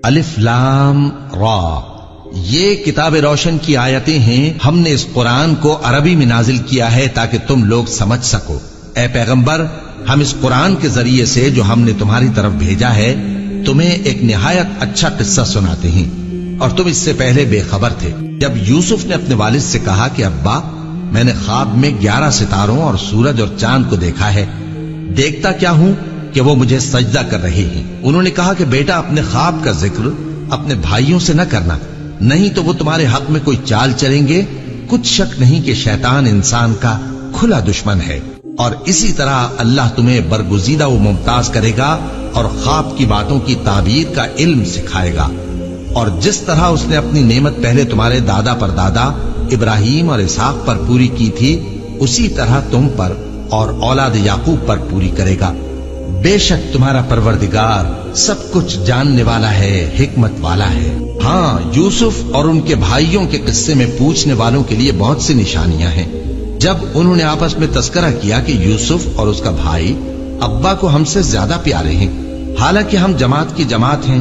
الف لام را، یہ کتاب روشن کی آیتیں ہیں. ہم نے اس قرآن کو عربی میں نازل کیا ہے تاکہ تم لوگ سمجھ سکو. اے پیغمبر، ہم اس قرآن کے ذریعے سے جو ہم نے تمہاری طرف بھیجا ہے تمہیں ایک نہایت اچھا قصہ سناتے ہیں، اور تم اس سے پہلے بے خبر تھے. جب یوسف نے اپنے والد سے کہا کہ ابا، میں نے خواب میں 11 ستاروں اور سورج اور چاند کو دیکھا ہے، دیکھتا کیا ہوں کہ وہ مجھے سجدہ کر رہے ہیں. انہوں نے کہا کہ بیٹا، اپنے خواب کا ذکر اپنے بھائیوں سے نہ کرنا، نہیں تو وہ تمہارے حق میں کوئی چال چلیں گے. کچھ شک نہیں کہ شیطان انسان کا کھلا دشمن ہے، اور اسی طرح اللہ تمہیں برگزیدہ و ممتاز کرے گا اور خواب کی باتوں کی تعبیر کا علم سکھائے گا. اور جس طرح اس نے اپنی نعمت پہلے تمہارے دادا پر دادا ابراہیم اور اسحاق پر پوری کی تھی، اسی طرح تم پر اور اولاد یعقوب پر پوری کرے گا. بے شک تمہارا پروردگار سب کچھ جاننے والا ہے، حکمت والا ہے. ہاں، یوسف اور ان کے بھائیوں کے قصے میں پوچھنے والوں کے لیے بہت سی نشانیاں ہیں. جب انہوں نے آپس میں تذکرہ کیا کہ یوسف اور اس کا بھائی ابا کو ہم سے زیادہ پیارے ہیں، حالانکہ ہم جماعت کی جماعت ہیں،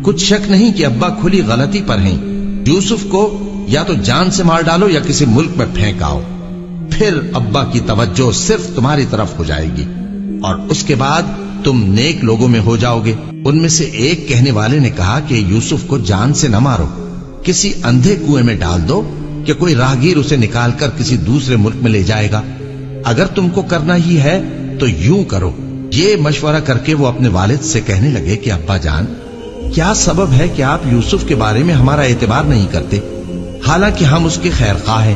کچھ شک نہیں کہ ابا کھلی غلطی پر ہیں. یوسف کو یا تو جان سے مار ڈالو یا کسی ملک میں پھینک آؤ، پھر ابا کی توجہ صرف تمہاری طرف ہو جائے گی، اور اس کے بعد تم نیک لوگوں میں ہو جاؤ گے. ان میں سے ایک کہنے والے نے کہا کہ یوسف کو جان سے نہ مارو، کسی اندھے کنویں میں ڈال دو کہ کوئی راہگیر اسے نکال کر کسی دوسرے ملک میں لے جائے گا. اگر تم کو کرنا ہی ہے تو یوں کرو. یہ مشورہ کر کے وہ اپنے والد سے کہنے لگے کہ ابا جان، کیا سبب ہے کہ آپ یوسف کے بارے میں ہمارا اعتبار نہیں کرتے؟ حالانکہ ہم اس کے خیر خواہ ہیں.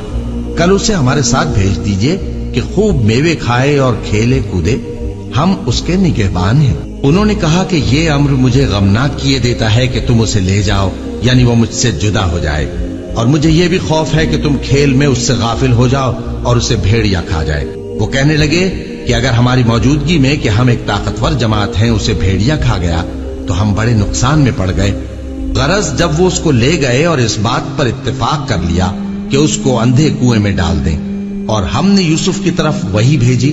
کل اسے ہمارے ساتھ بھیج دیجئے کہ خوب میوے کھائے اور کھیلے کودے، ہم اس کے نگہبان ہیں. انہوں نے کہا کہ یہ امر مجھے غمناک کیے دیتا ہے کہ تم اسے لے جاؤ، یعنی وہ مجھ سے جدا ہو جائے، اور مجھے یہ بھی خوف ہے کہ تم کھیل میں اس سے غافل ہو جاؤ اور اسے بھیڑیا کھا جائے. وہ کہنے لگے کہ اگر ہماری موجودگی میں کہ ہم ایک طاقتور جماعت ہیں اسے بھیڑیا کھا گیا تو ہم بڑے نقصان میں پڑ گئے. غرض جب وہ اس کو لے گئے اور اس بات پر اتفاق کر لیا کہ اس کو اندھے کنویں میں ڈال دیں، اور ہم نے یوسف کی طرف وحی بھیجی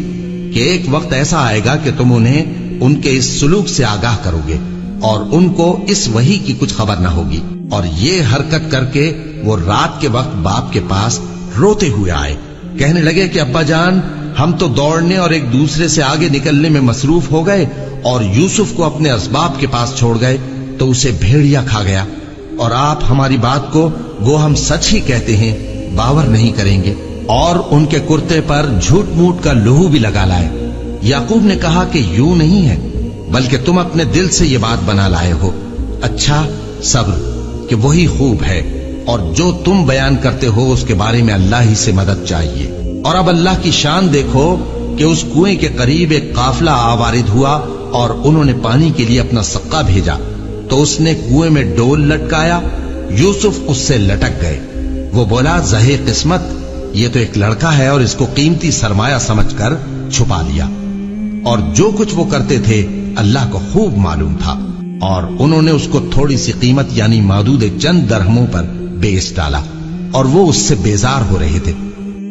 کہ ایک وقت ایسا آئے گا کہ تم انہیں ان کے اس سلوک سے آگاہ کرو گے، اور ان کو اس وحی کی کچھ خبر نہ ہوگی. اور یہ حرکت کر کے وہ رات کے وقت باپ کے پاس روتے ہوئے آئے. کہنے لگے کہ ابا جان، ہم تو دوڑنے اور ایک دوسرے سے آگے نکلنے میں مصروف ہو گئے اور یوسف کو اپنے اسباب کے پاس چھوڑ گئے تو اسے بھیڑیا کھا گیا، اور آپ ہماری بات کو گو ہم سچ ہی کہتے ہیں باور نہیں کریں گے. اور ان کے کرتے پر جھوٹ موٹ کا لہو بھی لگا لائے. یعقوب نے کہا کہ یوں نہیں ہے، بلکہ تم اپنے دل سے یہ بات بنا لائے ہو. اچھا، صبر کہ وہی خوب ہے، اور جو تم بیان کرتے ہو اس کے بارے میں اللہ ہی سے مدد چاہیے. اور اب اللہ کی شان دیکھو کہ اس کنویں کے قریب ایک قافلہ آوارد ہوا اور انہوں نے پانی کے لیے اپنا سقا بھیجا تو اس نے کنویں میں ڈول لٹکایا. یوسف اس سے لٹک گئے. وہ بولا، زہے قسمت، یہ تو ایک لڑکا ہے، اور اس کو قیمتی سرمایہ سمجھ کر چھپا لیا. اور جو کچھ وہ کرتے تھے اللہ کو خوب معلوم تھا، اور انہوں نے اس کو تھوڑی سی قیمت یعنی معدود چند درہموں پر بیچ ڈالا، اور وہ اس سے بیزار ہو رہے تھے.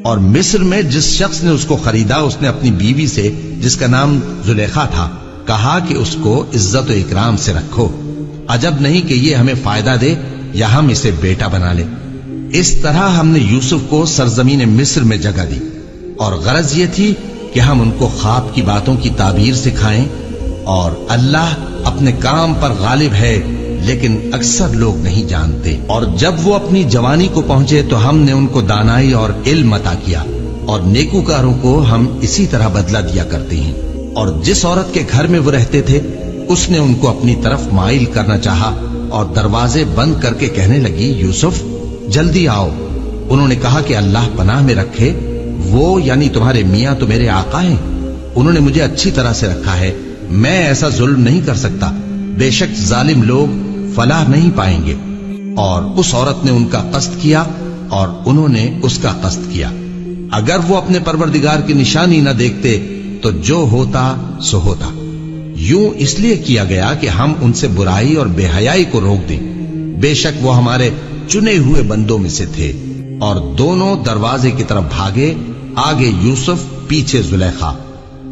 اور مصر میں جس شخص نے اس کو خریدا اس نے اپنی بیوی سے جس کا نام زلیخا تھا کہا کہ اس کو عزت و اکرام سے رکھو، عجب نہیں کہ یہ ہمیں فائدہ دے یا ہم اسے بیٹا بنا لیں. اس طرح ہم نے یوسف کو سرزمین مصر میں جگہ دی، اور غرض یہ تھی کہ ہم ان کو خواب کی باتوں کی تعبیر سکھائیں. اور اللہ اپنے کام پر غالب ہے، لیکن اکثر لوگ نہیں جانتے. اور جب وہ اپنی جوانی کو پہنچے تو ہم نے ان کو دانائی اور علم عطا کیا، اور نیکوکاروں کو ہم اسی طرح بدلہ دیا کرتے ہیں. اور جس عورت کے گھر میں وہ رہتے تھے اس نے ان کو اپنی طرف مائل کرنا چاہا، اور دروازے بند کر کے کہنے لگی، یوسف جلدی آؤ. انہوں نے کہا کہ اللہ پناہ میں رکھے، وہ یعنی تمہارے میاں تو میرے آقا ہیں، انہوں نے مجھے اچھی طرح سے رکھا ہے، میں ایسا ظلم نہیں کر سکتا. بے شک ظالم لوگ فلاح نہیں پائیں گے. اور اس عورت نے ان کا قصد کیا اور انہوں نے اس کا قصد کیا. اگر وہ اپنے پروردگار کی نشانی نہ دیکھتے تو جو ہوتا سو ہوتا. یوں اس لیے کیا گیا کہ ہم ان سے برائی اور بے حیائی کو روک دیں. بے شک وہ ہمارے چنے ہوئے بندوں میں سے تھے. اور دونوں دروازے کی طرف بھاگے، آگے یوسف پیچھے زلیخا.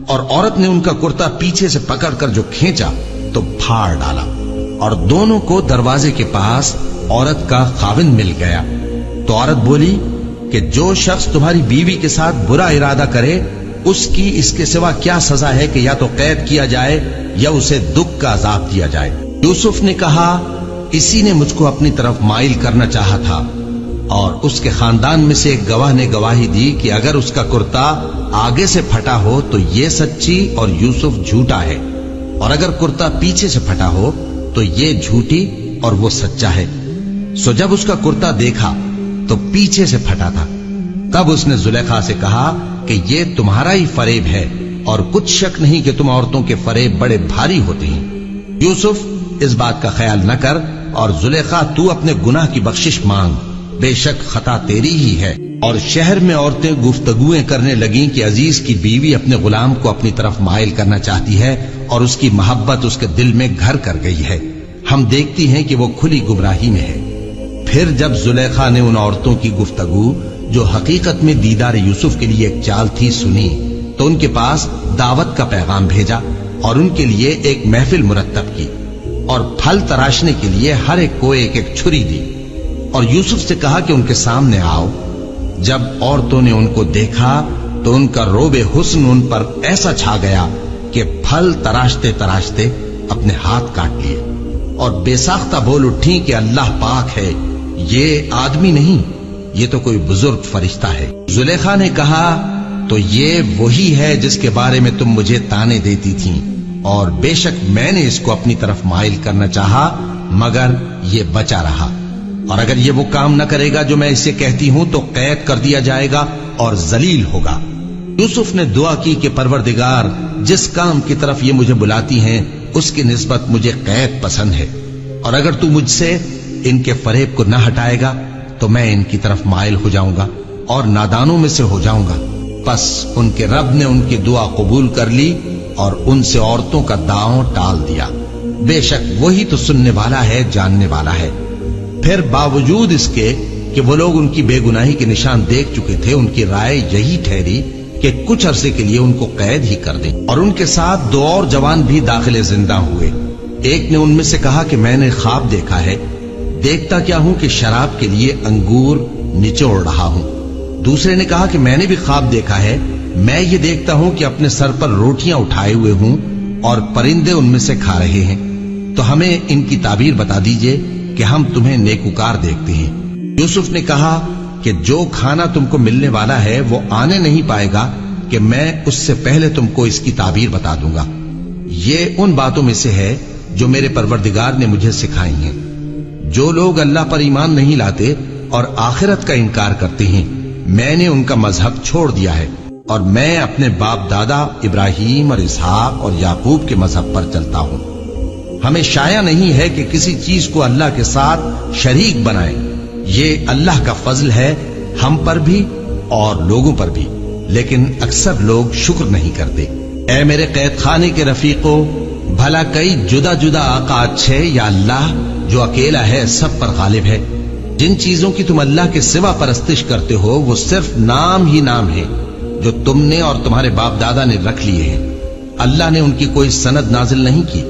اور عورت نے ان کا کرتا پیچھے سے پکڑ کر جو کھینچا تو پھاڑ ڈالا. اور دونوں کو دروازے کے پاس عورت کا خاوند مل گیا. تو عورت بولی کہ جو شخص تمہاری بیوی کے ساتھ برا ارادہ کرے اس کی اس کے سوا کیا سزا ہے کہ یا تو قید کیا جائے یا اسے دکھ کا عذاب دیا جائے. یوسف نے کہا اسی نے مجھ کو اپنی طرف مائل کرنا چاہا تھا. اور اس کے خاندان میں سے ایک گواہ نے گواہی دی کہ اگر اس کا کرتا آگے سے پھٹا ہو تو یہ سچی اور یوسف جھوٹا ہے، اور اگر کرتا پیچھے سے پھٹا ہو تو یہ جھوٹی اور وہ سچا ہے. سو جب اس کا کرتا دیکھا تو پیچھے سے پھٹا تھا. تب اس نے زلیخا سے کہا کہ یہ تمہارا ہی فریب ہے، اور کچھ شک نہیں کہ تم عورتوں کے فریب بڑے بھاری ہوتے ہیں. یوسف اس بات کا خیال نہ کر، اور زلیخا تو اپنے گناہ کی بخشش مانگ، بے شک خطا تیری ہی ہے. اور شہر میں عورتیں گفتگویں کرنے لگیں کہ عزیز کی بیوی اپنے غلام کو اپنی طرف مائل کرنا چاہتی ہے اور اس کی محبت اس کے دل میں گھر کر گئی ہے. ہم دیکھتی ہیں کہ وہ کھلی گمراہی میں ہے. پھر جب زلیخا نے ان عورتوں کی گفتگو جو حقیقت میں دیدار یوسف کے لیے ایک چال تھی سنی تو ان کے پاس دعوت کا پیغام بھیجا اور ان کے لیے ایک محفل مرتب کی اور پھل تراشنے کے لیے ہر ایک کو ایک ایک چھری دی اور یوسف سے کہا کہ ان کے سامنے آؤ. جب عورتوں نے ان کو دیکھا تو ان کا روب حسن ان پر ایسا چھا گیا کہ پھل تراشتے تراشتے اپنے ہاتھ کاٹ لیے اور بے ساختہ بول اٹھی کہ اللہ پاک ہے، یہ آدمی نہیں، یہ تو کوئی بزرگ فرشتہ ہے. زلیخا نے کہا تو یہ وہی ہے جس کے بارے میں تم مجھے تانے دیتی تھیں، اور بے شک میں نے اس کو اپنی طرف مائل کرنا چاہا مگر یہ بچا رہا، اور اگر یہ وہ کام نہ کرے گا جو میں اسے کہتی ہوں تو قید کر دیا جائے گا اور ذلیل ہوگا. یوسف نے دعا کی کہ پروردگار جس کام کی طرف یہ مجھے بلاتی ہیں اس کی نسبت مجھے قید پسند ہے، اور اگر تو مجھ سے ان کے فریب کو نہ ہٹائے گا تو میں ان کی طرف مائل ہو جاؤں گا اور نادانوں میں سے ہو جاؤں گا. پس ان کے رب نے ان کی دعا قبول کر لی اور ان سے عورتوں کا داؤں ٹال دیا. بے شک وہی تو سننے والا ہے، جاننے والا ہے. پھر باوجود اس کے کہ وہ لوگ ان کی بے گناہی کے نشان دیکھ چکے تھے، ان کی رائے یہی ٹھہری کہ کچھ عرصے کے لیے ان کو قید ہی کر دیں. اور ان کے ساتھ دو اور جوان بھی داخل زندہ ہوئے. ایک نے ان میں سے کہا کہ میں نے خواب دیکھا ہے، دیکھتا کیا ہوں کہ شراب کے لیے انگور نچوڑ رہا ہوں. دوسرے نے کہا کہ میں نے بھی خواب دیکھا ہے، میں یہ دیکھتا ہوں کہ اپنے سر پر روٹیاں اٹھائے ہوئے ہوں اور پرندے ان میں سے کھا رہے ہیں. تو ہمیں ان کی تعبیر بتا دیجئے کہ ہم تمہیں نیکوکار دیکھتے ہیں. یوسف نے کہا کہ جو کھانا تم کو ملنے والا ہے وہ آنے نہیں پائے گا کہ میں اس سے پہلے تم کو اس کی تعبیر بتا دوں گا. یہ ان باتوں میں سے ہے جو میرے پروردگار نے مجھے سکھائی ہیں. جو لوگ اللہ پر ایمان نہیں لاتے اور آخرت کا انکار کرتے ہیں میں نے ان کا مذہب چھوڑ دیا ہے، اور میں اپنے باپ دادا ابراہیم اور اسحاق اور یعقوب کے مذہب پر چلتا ہوں. ہمیں شایع نہیں ہے کہ کسی چیز کو اللہ کے ساتھ شریک بنائیں. یہ اللہ کا فضل ہے ہم پر بھی اور لوگوں پر بھی، لیکن اکثر لوگ شکر نہیں کرتے. اے میرے قید خانے کے رفیقو، بھلا کئی جدا جدا آقا اچھے یا اللہ جو اکیلا ہے سب پر غالب ہے؟ جن چیزوں کی تم اللہ کے سوا پرستش کرتے ہو وہ صرف نام ہی نام ہے جو تم نے اور تمہارے باپ دادا نے رکھ لیے ہیں. اللہ نے ان کی کوئی سند نازل نہیں کی.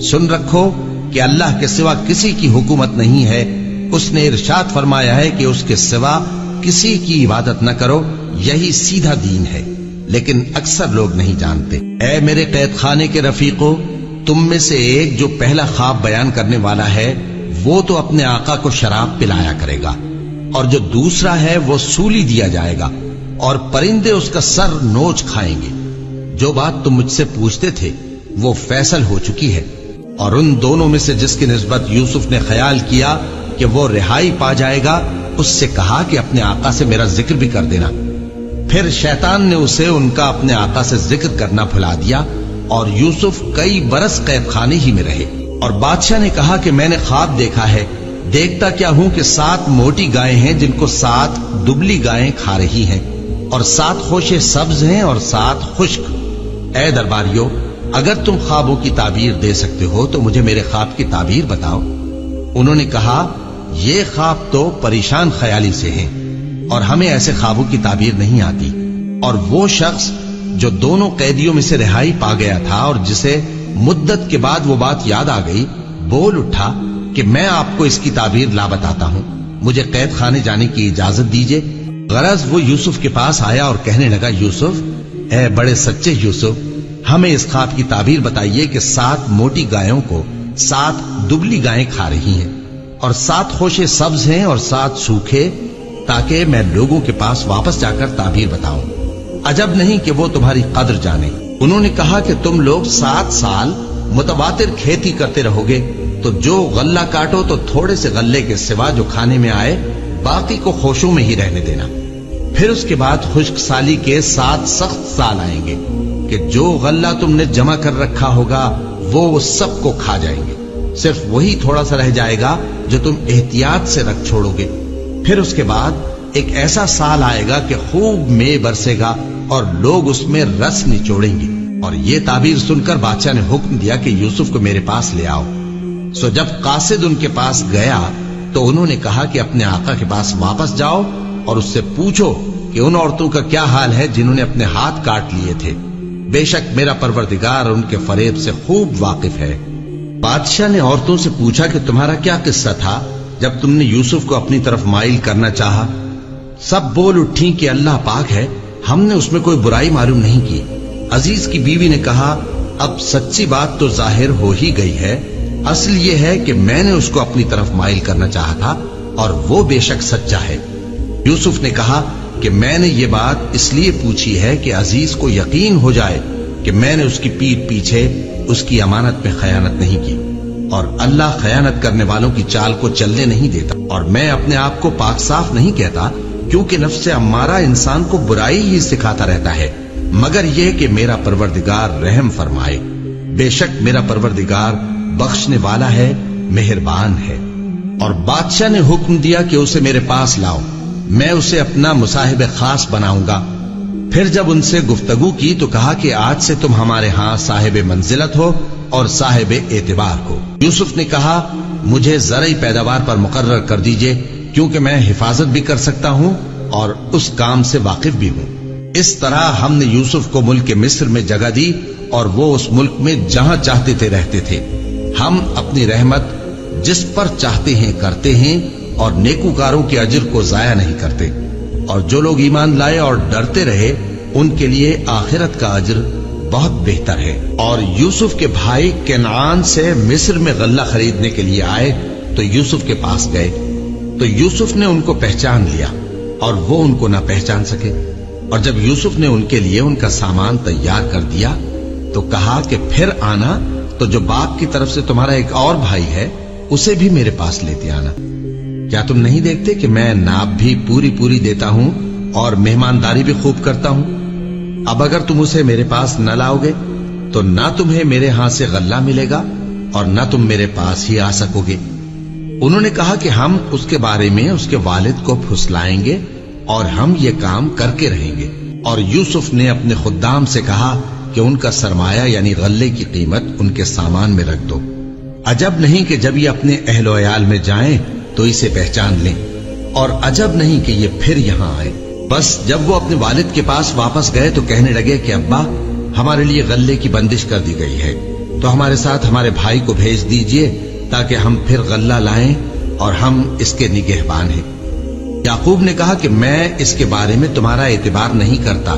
سن رکھو کہ اللہ کے سوا کسی کی حکومت نہیں ہے. اس نے ارشاد فرمایا ہے کہ اس کے سوا کسی کی عبادت نہ کرو، یہی سیدھا دین ہے، لیکن اکثر لوگ نہیں جانتے. اے میرے قید خانے کے رفیقو، تم میں سے ایک جو پہلا خواب بیان کرنے والا ہے وہ تو اپنے آقا کو شراب پلایا کرے گا، اور جو دوسرا ہے وہ سولی دیا جائے گا اور پرندے اس کا سر نوچ کھائیں گے. جو بات تم مجھ سے پوچھتے تھے وہ فیصل ہو چکی ہے. اور ان دونوں میں سے جس کی نسبت یوسف نے خیال کیا کہ وہ رہائی پا جائے گا اس سے کہا کہ اپنے آقا سے میرا ذکر بھی کر دینا. پھر شیطان نے اسے ان کا اپنے آقا سے ذکر کرنا بھلا دیا اور یوسف کئی برس قید خانے ہی میں رہے. اور بادشاہ نے کہا کہ میں نے خواب دیکھا ہے، دیکھتا کیا ہوں کہ 7 موٹی گائیں ہیں جن کو 7 دبلی گائیں کھا رہی ہیں، اور 7 خوشے سبز ہیں اور 7 خشک. اے درباریو، اگر تم خوابوں کی تعبیر دے سکتے ہو تو مجھے میرے خواب کی تعبیر بتاؤ. انہوں نے کہا یہ خواب تو پریشان خیالی سے ہیں اور ہمیں ایسے خوابوں کی تعبیر نہیں آتی. اور وہ شخص جو دونوں قیدیوں میں سے رہائی پا گیا تھا اور جسے مدت کے بعد وہ بات یاد آ گئی بول اٹھا کہ میں آپ کو اس کی تعبیر لا بتاتا ہوں، مجھے قید خانے جانے کی اجازت دیجیے۔ غرض وہ یوسف کے پاس آیا اور کہنے لگا، یوسف، اے بڑے سچے یوسف، ہمیں اس خواب کی تعبیر بتائیے کہ 7 موٹی گایوں کو 7 دبلی گائیں کھا رہی ہیں، اور 7 خوشے سبز ہیں اور 7 سوکھے، تاکہ میں لوگوں کے پاس واپس جا کر تعبیر بتاؤں۔ عجب نہیں کہ وہ تمہاری قدر جانے۔ انہوں نے کہا کہ تم لوگ 7 سال متواتر کھیتی کرتے رہو گے، تو جو غلہ کاٹو تو تھوڑے سے غلے کے سوا جو کھانے میں آئے باقی کو خوشوں میں ہی رہنے دینا۔ پھر اس کے بعد خشک سالی کے 7 سخت سال آئیں گے کہ جو غلہ تم نے جمع کر رکھا ہوگا وہ سب کو کھا جائیں گے، صرف وہی تھوڑا سا رہ جائے گا جو تم احتیاط سے رکھ چھوڑو گے۔ پھر اس کے بعد ایک ایسا سال آئے گا کہ خوب مے برسے گا اور لوگ اس میں رس نچوڑیں گے۔ اور یہ تعبیر سن کر بادشاہ نے حکم دیا کہ یوسف کو میرے پاس لے آؤ۔ سو جب قاصد ان کے پاس گیا تو انہوں نے کہا کہ اپنے آقا کے پاس واپس جاؤ اور اس سے پوچھو کہ ان عورتوں کا کیا حال ہے جنہوں نے اپنے ہاتھ کاٹ لیے تھے، بے شک میرا پروردگار ان کے فریب سے خوب واقف ہے۔ بادشاہ نے عورتوں سے پوچھا کہ تمہارا کیا قصہ تھا جب تم نے یوسف کو اپنی طرف مائل کرنا چاہا؟ سب بول اٹھیں کہ اللہ پاک ہے، ہم نے اس میں کوئی برائی معلوم نہیں کی۔ عزیز کی بیوی نے کہا، اب سچی بات تو ظاہر ہو ہی گئی ہے، اصل یہ ہے کہ میں نے اس کو اپنی طرف مائل کرنا چاہا تھا اور وہ بے شک سچا ہے۔ یوسف نے کہا کہ میں نے یہ بات اس لیے پوچھی ہے کہ عزیز کو یقین ہو جائے کہ میں نے اس کی پیٹھ پیچھے اس کی امانت میں خیانت نہیں کی، اور اللہ خیانت کرنے والوں کی چال کو چلنے نہیں دیتا، اور میں اپنے آپ کو پاک صاف نہیں کہتا، کیونکہ نفس امارہ انسان کو برائی ہی سکھاتا رہتا ہے، مگر یہ کہ میرا پروردگار رحم فرمائے، بے شک میرا پروردگار بخشنے والا ہے، مہربان ہے۔ اور بادشاہ نے حکم دیا کہ اسے میرے پاس لاؤ، میں اسے اپنا مصاحب خاص بناؤں گا۔ پھر جب ان سے گفتگو کی تو کہا کہ آج سے تم ہمارے ہاں صاحب منزلت ہو اور صاحب اعتبار ہو۔ یوسف نے کہا، مجھے زرعی پیداوار پر مقرر کر دیجئے، کیونکہ میں حفاظت بھی کر سکتا ہوں اور اس کام سے واقف بھی ہوں۔ اس طرح ہم نے یوسف کو ملک مصر میں جگہ دی اور وہ اس ملک میں جہاں چاہتے تھے رہتے تھے۔ ہم اپنی رحمت جس پر چاہتے ہیں کرتے ہیں اور نیکوکاروں کے اجر کو ضائع نہیں کرتے، اور جو لوگ ایمان لائے اور ڈرتے رہے ان کے لیے آخرت کا اجر بہت بہتر ہے۔ اور یوسف کے بھائی کنعان سے مصر میں غلہ خریدنے کے لیے آئے تو یوسف کے پاس گئے، تو یوسف نے ان کو پہچان لیا اور وہ ان کو نہ پہچان سکے۔ اور جب یوسف نے ان کے لیے ان کا سامان تیار کر دیا تو کہا کہ پھر آنا تو جو باپ کی طرف سے تمہارا ایک اور بھائی ہے اسے بھی میرے پاس لیتے آنا۔ کیا تم نہیں دیکھتے کہ میں ناب بھی پوری دیتا ہوں اور مہمانداری بھی خوب کرتا ہوں؟ اب اگر تم اسے میرے پاس نہ لاؤ گے تو نہ تمہیں میرے ہاں سے غلہ ملے گا اور نہ تم میرے پاس ہی آ سکو گے۔ انہوں نے کہا کہ ہم اس کے بارے میں اس کے والد کو پھسلائیں گے اور ہم یہ کام کر کے رہیں گے۔ اور یوسف نے اپنے خدام سے کہا کہ ان کا سرمایہ یعنی غلے کی قیمت ان کے سامان میں رکھ دو۔ عجب نہیں کہ جب یہ اپنے اہل و عیال میں جائیں تو اسے پہچان لیں، اور عجب نہیں کہ یہ پھر یہاں آئے۔ بس جب وہ اپنے والد کے پاس واپس گئے تو کہنے لگے کہ ابا، ہمارے لیے غلے کی بندش کر دی گئی ہے، تو ہمارے ساتھ ہمارے بھائی کو بھیج دیجئے تاکہ ہم پھر غلہ لائیں اور ہم اس کے نگہبان ہیں۔ یعقوب نے کہا کہ میں اس کے بارے میں تمہارا اعتبار نہیں کرتا،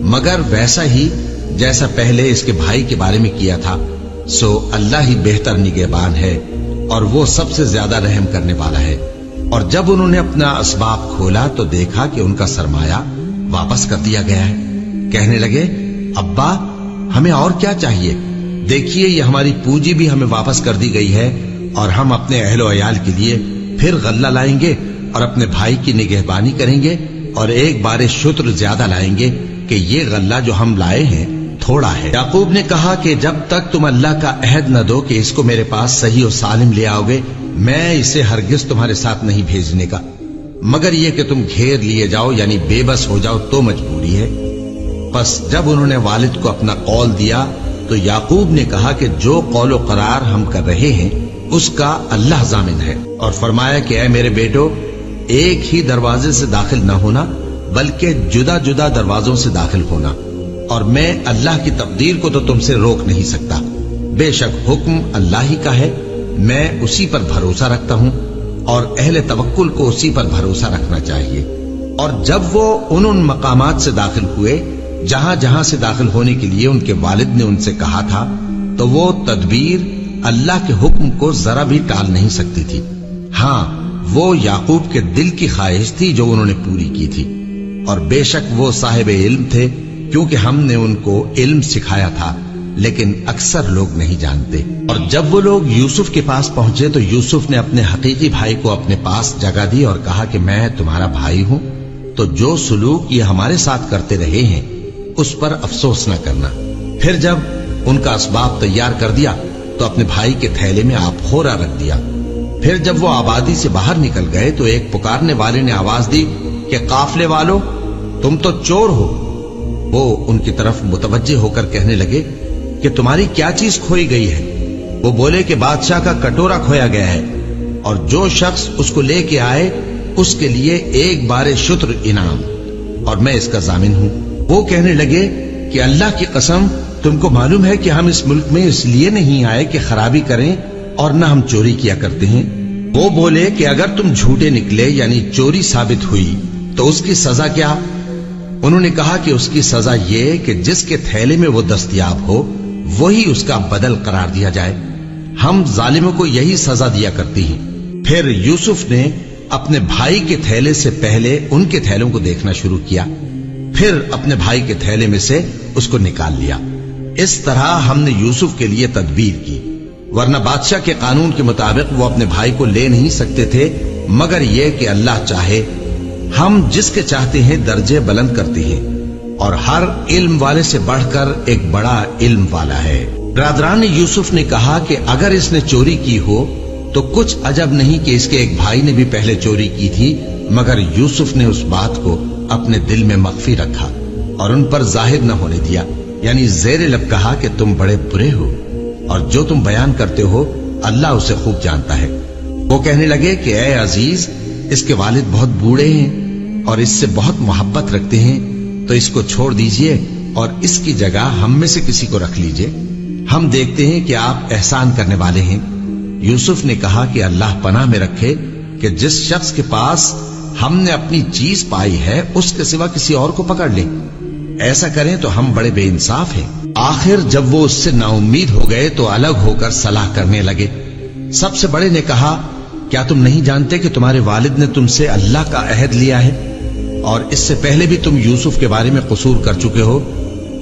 مگر ویسا ہی جیسا پہلے اس کے بھائی کے بارے میں کیا تھا، سو اللہ ہی بہتر نگہبان ہے اور وہ سب سے زیادہ رحم کرنے والا ہے۔ اور جب انہوں نے اپنا اسباب کھولا تو دیکھا کہ ان کا سرمایہ واپس کر دیا گیا ہے۔ کہنے لگے، ابا ہمیں اور کیا چاہیے؟ دیکھیے یہ ہماری پونجی بھی ہمیں واپس کر دی گئی ہے، اور ہم اپنے اہل و عیال کے لیے پھر غلہ لائیں گے اور اپنے بھائی کی نگہبانی کریں گے، اور ایک بار شتر زیادہ لائیں گے کہ یہ غلہ جو ہم لائے ہیں تھوڑا ہے۔ یعقوب نے کہا کہ جب تک تم اللہ کا عہد نہ دو کہ اس کو میرے پاس صحیح و سالم لے آؤ گے، میں اسے ہرگز تمہارے ساتھ نہیں بھیجنے کا، مگر یہ کہ تم گھیر لیے جاؤ یعنی بے بس ہو جاؤ تو مجبوری ہے۔ پس جب انہوں نے والد کو اپنا قول دیا تو یعقوب نے کہا کہ جو قول و قرار ہم کر رہے ہیں اس کا اللہ ضامن ہے، اور فرمایا کہ اے میرے بیٹو، ایک ہی دروازے سے داخل نہ ہونا بلکہ جدا جدا دروازوں سے داخل ہونا، اور میں اللہ کی تقدیر کو تو تم سے روک نہیں سکتا، بے شک حکم اللہ ہی کا ہے، میں اسی پر بھروسہ رکھتا ہوں اور اہل توکل کو اسی پر بھروسہ رکھنا چاہیے۔ اور جب وہ ان مقامات سے داخل ہوئے جہاں جہاں سے داخل ہونے کے لیے ان کے والد نے ان سے کہا تھا، تو وہ تدبیر اللہ کے حکم کو ذرا بھی ٹال نہیں سکتی تھی۔ ہاں، وہ یعقوب کے دل کی خواہش تھی جو انہوں نے پوری کی تھی، اور بے شک وہ صاحب علم تھے، کیونکہ ہم نے ان کو علم سکھایا تھا، لیکن اکثر لوگ نہیں جانتے۔ اور جب وہ لوگ یوسف کے پاس پہنچے تو یوسف نے اپنے حقیقی بھائی کو اپنے پاس جگہ دی اور کہا کہ میں تمہارا بھائی ہوں، تو جو سلوک یہ ہمارے ساتھ کرتے رہے ہیں اس پر افسوس نہ کرنا۔ پھر جب ان کا اسباب تیار کر دیا تو اپنے بھائی کے تھیلے میں آپ خورا رکھ دیا۔ پھر جب وہ آبادی سے باہر نکل گئے تو ایک پکارنے والے نے آواز دی کہ قافلے والو، تم تو چور ہو۔ وہ ان کی طرف متوجہ ہو کر کہنے لگے کہ تمہاری کیا چیز کھوئی گئی ہے؟ وہ بولے کہ بادشاہ کا کٹورا کھویا گیا ہے، اور جو شخص اس کو لے کے آئے اس کے لیے ایک بار شتر انعام، اور میں اس کا ضامن ہوں۔ وہ کہنے لگے کہ اللہ کی قسم، تم کو معلوم ہے کہ ہم اس ملک میں اس لیے نہیں آئے کہ خرابی کریں اور نہ ہم چوری کیا کرتے ہیں۔ وہ بولے کہ اگر تم جھوٹے نکلے یعنی چوری ثابت ہوئی تو اس کی سزا کیا؟ انہوں نے کہا کہ اس کی سزا یہ کہ جس کے تھیلے میں وہ دستیاب ہو وہی اس کا بدل قرار دیا جائے۔ ہم ظالموں کو یہی سزا دیا کرتی ہیں۔ پھر یوسف نے اپنے بھائی کے تھیلے سے پہلے ان کے تھیلوں کو دیکھنا شروع کیا، پھر اپنے بھائی کے تھیلے میں سے اس کو نکال لیا۔ اس طرح ہم نے یوسف کے لیے تدبیر کی، ورنہ بادشاہ کے قانون کے مطابق وہ اپنے بھائی کو لے نہیں سکتے تھے مگر یہ کہ اللہ چاہے۔ ہم جس کے چاہتے ہیں درجے بلند کرتے ہیں، اور ہر علم والے سے بڑھ کر ایک بڑا علم والا ہے۔ برادران یوسف نے کہا کہ اگر اس نے چوری کی ہو تو کچھ عجب نہیں کہ اس کے ایک بھائی نے بھی پہلے چوری کی تھی، مگر یوسف نے اس بات کو اپنے دل میں مخفی رکھا اور ان پر ظاہر نہ ہونے دیا، یعنی زیر لب کہا کہ تم بڑے برے ہو، اور جو تم بیان کرتے ہو اللہ اسے خوب جانتا ہے۔ وہ کہنے لگے کہ اے عزیز، اس کے والد بہت بوڑھے ہیں اور اس سے بہت محبت رکھتے ہیں، تو اس کو چھوڑ دیجئے اور اس کی جگہ ہم میں سے کسی کو رکھ لیجئے، ہم دیکھتے ہیں کہ آپ احسان کرنے والے ہیں۔ یوسف نے کہا کہ اللہ پناہ میں رکھے کہ جس شخص کے پاس ہم نے اپنی چیز پائی ہے اس کے سوا کسی اور کو پکڑ لے، ایسا کریں تو ہم بڑے بے انصاف ہیں۔ آخر جب وہ اس سے نا امید ہو گئے تو الگ ہو کر صلاح کرنے لگے۔ سب سے بڑے نے کہا، کیا تم نہیں جانتے کہ تمہارے والد نے تم سے اللہ کا عہد لیا ہے، اور اس سے پہلے بھی تم یوسف کے بارے میں قصور کر چکے ہو؟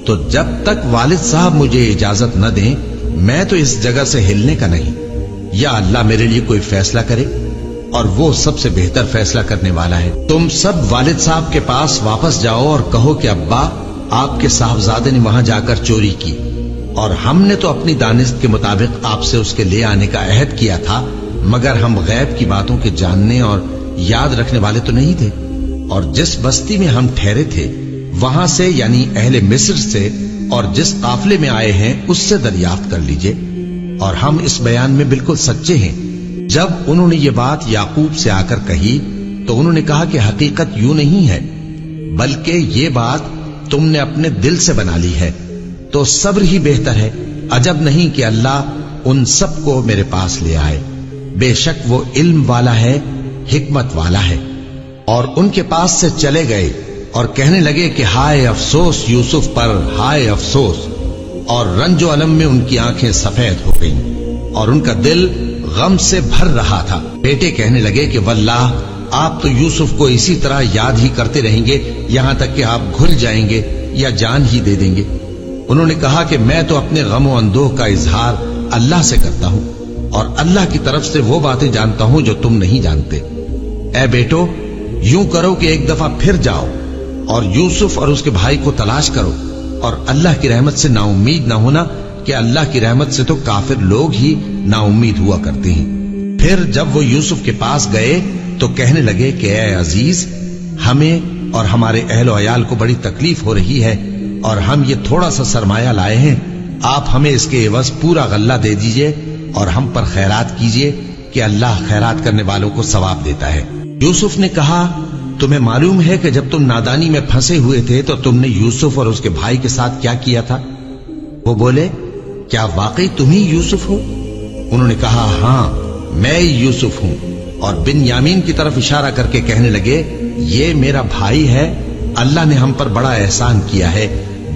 تو جب تک والد صاحب مجھے اجازت نہ دیں میں تو اس جگہ سے ہلنے کا نہیں، یا اللہ میرے لیے کوئی فیصلہ کرے، اور وہ سب سے بہتر فیصلہ کرنے والا ہے۔ تم سب والد صاحب کے پاس واپس جاؤ اور کہو کہ ابا، آپ کے صاحبزادے نے وہاں جا کر چوری کی، اور ہم نے تو اپنی دانست کے مطابق آپ سے اس کے لے آنے کا عہد کیا تھا، مگر ہم غیب کی باتوں کے جاننے اور یاد رکھنے والے تو نہیں تھے، اور جس بستی میں ہم ٹھہرے تھے وہاں سے یعنی اہل مصر سے اور جس قافلے میں آئے ہیں اس سے دریافت کر لیجئے، اور ہم اس بیان میں بالکل سچے ہیں۔ جب انہوں نے یہ بات یعقوب سے آ کر کہی تو انہوں نے کہا کہ حقیقت یوں نہیں ہے، بلکہ یہ بات تم نے اپنے دل سے بنا لی ہے، تو صبر ہی بہتر ہے۔ عجب نہیں کہ اللہ ان سب کو میرے پاس لے آئے، بے شک وہ علم والا ہے، حکمت والا ہے۔ اور ان کے پاس سے چلے گئے اور کہنے لگے کہ ہائے افسوس یوسف پر، ہائے افسوس، اور رنج و الم میں ان کی آنکھیں سفید ہو گئیں اور ان کا دل غم سے بھر رہا تھا۔ بیٹے کہنے لگے کہ واللہ آپ تو یوسف کو اسی طرح یاد ہی کرتے رہیں گے یہاں تک کہ آپ گھل جائیں گے یا جان ہی دے دیں گے۔ انہوں نے کہا کہ میں تو اپنے غم و اندوہ کا اظہار اللہ سے کرتا ہوں، اور اللہ کی طرف سے وہ باتیں جانتا ہوں جو تم نہیں جانتے۔ اے بیٹو، یوں کرو کہ ایک دفعہ پھر جاؤ اور یوسف اور اس کے بھائی کو تلاش کرو، اور اللہ کی رحمت سے نا امید نہ ہونا کہ اللہ کی رحمت سے تو کافر لوگ ہی نا امید ہوا کرتے ہیں۔ پھر جب وہ یوسف کے پاس گئے تو کہنے لگے کہ اے عزیز، ہمیں اور ہمارے اہل و عیال کو بڑی تکلیف ہو رہی ہے، اور ہم یہ تھوڑا سا سرمایہ لائے ہیں، آپ ہمیں اس کے عوض پورا غلہ دے دیجئے اور ہم پر خیرات کیجئے کہ اللہ خیرات کرنے والوں کو ثواب دیتا ہے۔ یوسف نے کہا، تمہیں معلوم ہے کہ جب تم نادانی میں پھنسے ہوئے تھے تو تم نے یوسف اور اس کے بھائی کے ساتھ کیا کیا تھا؟ وہ بولے، کیا واقعی تم ہی یوسف ہو؟ انہوں نے کہا ہاں میں یوسف ہوں، اور بن یامین کی طرف اشارہ کر کے کہنے لگے یہ میرا بھائی ہے، اللہ نے ہم پر بڑا احسان کیا ہے،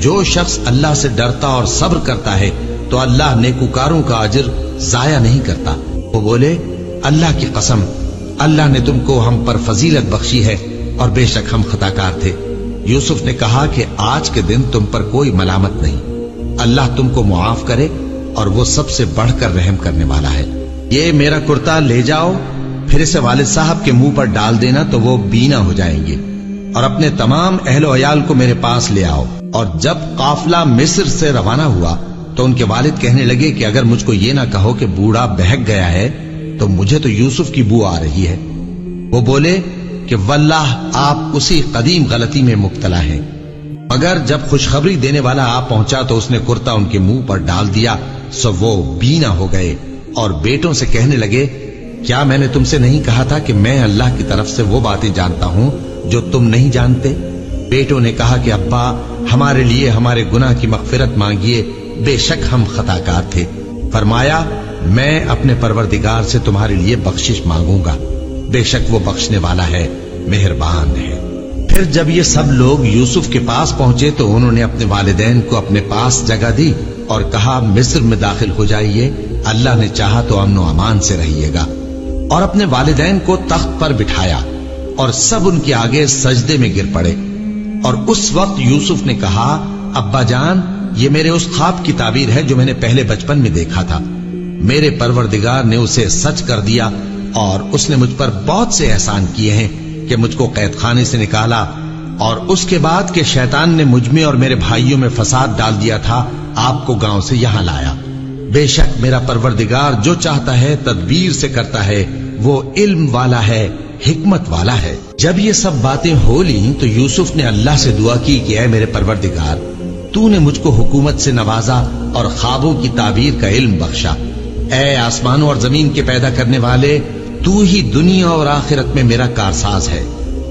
جو شخص اللہ سے ڈرتا اور صبر کرتا ہے تو اللہ نیکوکاروں کا اجر ضائع نہیں کرتا۔ وہ بولے اللہ کی قسم، اللہ نے تم کو ہم پر فضیلت بخشی ہے اور بے شک ہم خطا کار تھے۔ یوسف نے کہا کہ آج کے دن تم پر کوئی ملامت نہیں، اللہ تم کو معاف کرے اور وہ سب سے بڑھ کر رحم کرنے والا ہے۔ یہ میرا کرتا لے جاؤ، پھر اسے والد صاحب کے منہ پر ڈال دینا تو وہ بینا ہو جائیں گے، اور اپنے تمام اہل و عیال کو میرے پاس لے آؤ۔ اور جب قافلہ مصر سے روانہ ہوا تو ان کے والد کہنے لگے کہ اگر مجھ کو یہ نہ کہو کہ بوڑھا بہک گیا ہے تو مجھے تو یوسف کی بو آ رہی ہے۔ وہ بولے کہ واللہ آپ اسی قدیم غلطی میں مبتلا ہیں۔ مگر جب خوشخبری دینے والا آ پہنچا تو اس نے کرتا ان کے منہ پر ڈال دیا، سو وہ بینا ہو گئے اور بیٹوں سے کہنے لگے کیا میں نے تم سے نہیں کہا تھا کہ میں اللہ کی طرف سے وہ باتیں جانتا ہوں جو تم نہیں جانتے؟ بیٹوں نے کہا کہ ابا ہمارے لیے ہمارے گناہ کی مغفرت مانگیے، بے شک ہم خطا کار تھے۔ فرمایا میں اپنے پروردگار سے تمہارے لیے بخشش مانگوں گا، بے شک وہ بخشنے والا ہے، مہربان ہے۔ پھر جب یہ سب لوگ یوسف کے پاس پہنچے تو انہوں نے اپنے والدین کو اپنے پاس جگہ دی اور کہا مصر میں داخل ہو جائیے، اللہ نے چاہا تو امن و امان سے رہیے گا۔ اور اپنے والدین کو تخت پر بٹھایا اور سب ان کے آگے سجدے میں گر پڑے۔ اور اس وقت یوسف نے کہا ابا جان یہ میرے اس خواب کی تعبیر ہے جو میں نے پہلے بچپن میں دیکھا تھا، میرے پروردگار نے اسے سچ کر دیا اور اس نے مجھ پر بہت سے احسان کیے ہیں کہ مجھ کو قید خانے سے نکالا، اور اس کے بعد کہ شیطان نے مجھ میں اور میرے بھائیوں میں فساد ڈال دیا تھا آپ کو گاؤں سے یہاں لایا۔ بے شک میرا پروردگار جو چاہتا ہے تدبیر سے کرتا ہے، وہ علم والا ہے، حکمت والا ہے۔ جب یہ سب باتیں ہو لیں تو یوسف نے اللہ سے دعا کی کہ اے میرے پروردگار تو نے مجھ کو حکومت سے نوازا اور خوابوں کی تعبیر کا علم بخشا۔ اے آسمانوں اور زمین کے پیدا کرنے والے، تو ہی دنیا اور آخرت میں میرا کارساز ہے،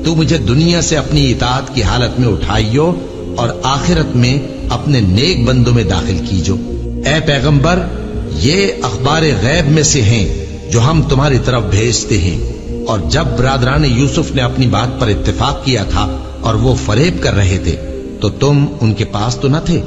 تو مجھے دنیا سے اپنی اطاعت کی حالت میں اٹھائیو اور آخرت میں اپنے نیک بندوں میں داخل کیجو۔ اے پیغمبر یہ اخبار غیب میں سے ہیں جو ہم تمہاری طرف بھیجتے ہیں۔ اور جب برادران یوسف نے اپنی بات پر اتفاق کیا تھا اور وہ فریب کر رہے تھے تو تم ان کے پاس تو نہ تھے،